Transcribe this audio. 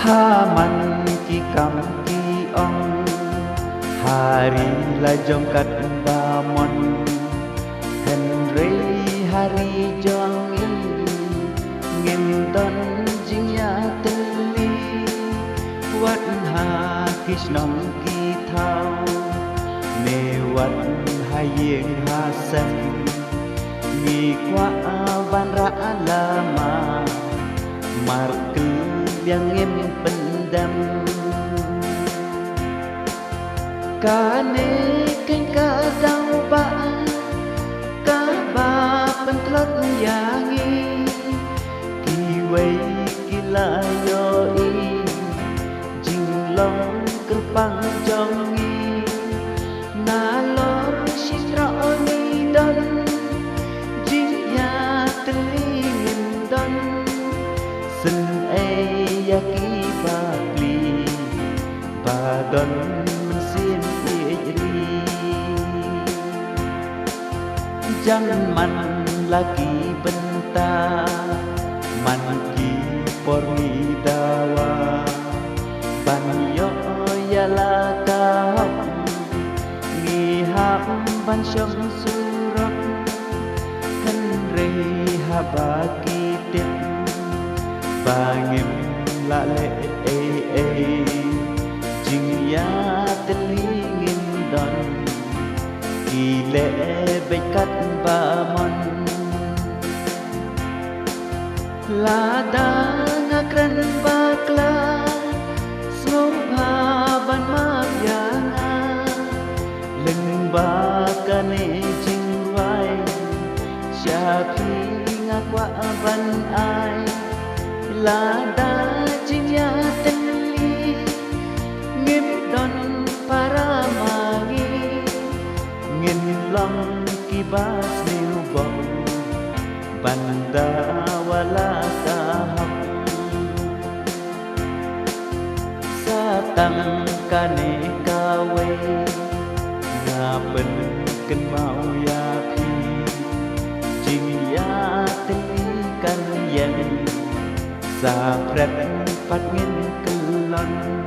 Ha man ki kam ki ong hari la jong kat ba mon Henry hari jong i ngem don jing ya teli wat ha kisnom ki thao me wat ha yeng ha sen ni kwa van ra lama mar yang em pendam kane ken ka dau ba ka ba pentlot yangi ki wei ki la yo i jing long kerpang jongi na lo shin ro ni don jing ya telingin don sen ya ki bakli badon mesin iri jangan man lagi bentar man ki porni dawa ban yo ya la ka ngi hap ban shom surok kan re habaki tip bangim la le jing ya telingin don ki le bekat ba mon la da ngakran bakla smobha ban ma yana leng ba kane jing wai syapi ngakwa ban ai la da jing ya teli ngim don para mangi ngin long ki bas niu bong banda wala kahap satang kane kawe ngaben ken mau ya pi jing ya teli kan yen sa pret pat ngin kelon